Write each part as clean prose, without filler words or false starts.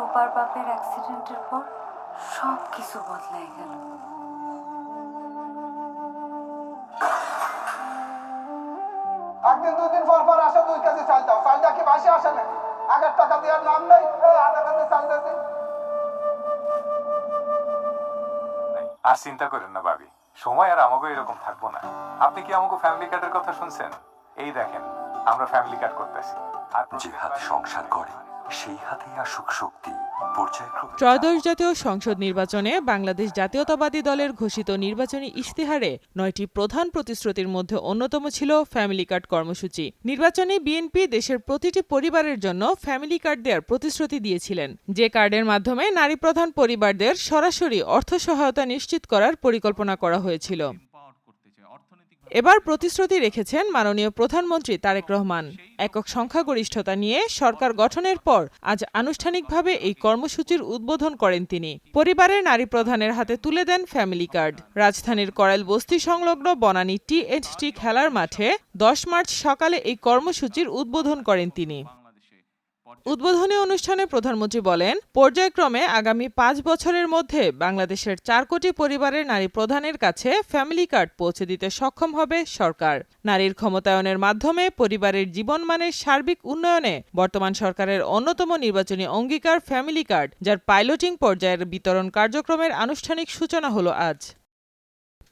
রূপার বাপের অ্যাক্সিডেন্টের পর সব কিছু বদলাই গেল। একদিন দুদিন পর পর আসে 2 কেজি চাল দাও। চালটা কি বাসি আসে নাকি? আগের টাকা দেওয়ার নাম নেই, আধা কেজি চাল দিতে। আর চিন্তা করেন না ভাবি, সময় আর আমাকে এরকম থাকবো না। আপনি কি আমাকে ফ্যামিলি কার্ডের কথা শুনছেন? এই দেখেন, আমরা ফ্যামিলি কার্ড করতেছি। আর যে হাত সংসার করে সেই হাতেই আসুক শক্তি। পর্যায়ক্রমে ত্রয়োদশ জাতীয় সংসদ নির্বাচনে বাংলাদেশ জাতীয়তাবাদী দলের ঘোষিত নির্বাচনী ইশতেহারে 9টি প্রধান প্রতিশ্রুতির মধ্যে অন্যতম ছিল ফ্যামিলি কার্ড কর্মসূচি। নির্বাচনে বিএনপি দেশের প্রতিটি পরিবারের জন্য ফ্যামিলি কার্ড দেওয়ার প্রতিশ্রুতি দিয়েছিলেন, যে কার্ডের মাধ্যমে নারী প্রধান পরিবারদের সরাসরি অর্থ সহায়তা নিশ্চিত করার পরিকল্পনা করা হয়েছিল। এবার প্রতিশ্রুতি রেখেছেন মাননীয় প্রধানমন্ত্রী তারেক রহমান। একক সংখ্যাগরিষ্ঠতা নিয়ে সরকার গঠনের পর আজ আনুষ্ঠানিকভাবে এই কর্মসূচির উদ্বোধন করেন তিনি। পরিবারের নারী প্রধানের হাতে তুলে দেন ফ্যামিলি কার্ড। রাজধানীর করাইল বস্তি সংলগ্ন বনানী টি&টি খেলার মাঠে 10 মার্চ সকালে এই কর্মসূচির উদ্বোধন করেন তিনি। উদ্বোধনী অনুষ্ঠানে প্রধানমন্ত্রী বলেন, পর্যায়ক্রমে আগামী 5 বছরের মধ্যে বাংলাদেশের 4 কোটি পরিবারের নারী প্রধানের কাছে ফ্যামিলি কার্ড পৌঁছে দিতে সক্ষম হবে সরকার। নারীর ক্ষমতায়নের মাধ্যমে পরিবারের জীবনমানের সার্বিক উন্নয়নে বর্তমান সরকারের অন্যতম নির্বাচনী অঙ্গীকার ফ্যামিলি কার্ড, যার পাইলটিং পর্যায়ের বিতরণ কার্যক্রমের আনুষ্ঠানিক সূচনা হলো আজ।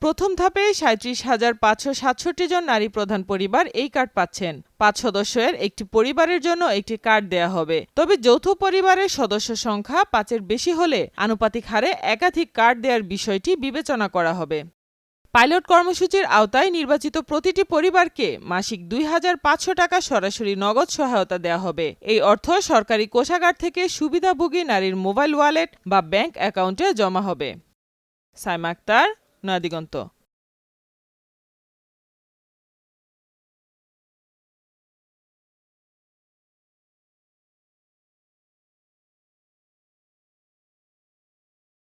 প্রথম ধাপে 37,567 জন নারী প্রধান পরিবার এই কার্ড পাচ্ছেন। 5 সদস্যের একটি পরিবারের জন্য একটি কার্ড দেয়া হবে। তবে যৌথ পরিবারের সদস্য সংখ্যা 5-এর বেশি হলে আনুপাতিক হারে একাধিক কার্ড দেওয়ার বিষয়টি বিবেচনা করা হবে। পাইলট কর্মসূচির আওতায় নির্বাচিত প্রতিটি পরিবারকে মাসিক 2,500 টাকা সরাসরি নগদ সহায়তা দেওয়া হবে। এই অর্থ সরকারি কোষাগার থেকে সুবিধাভোগী নারীর মোবাইল ওয়ালেট বা ব্যাংক অ্যাকাউন্টে জমা হবে। সাইমা আক্তার, নয়াদিগন্ত।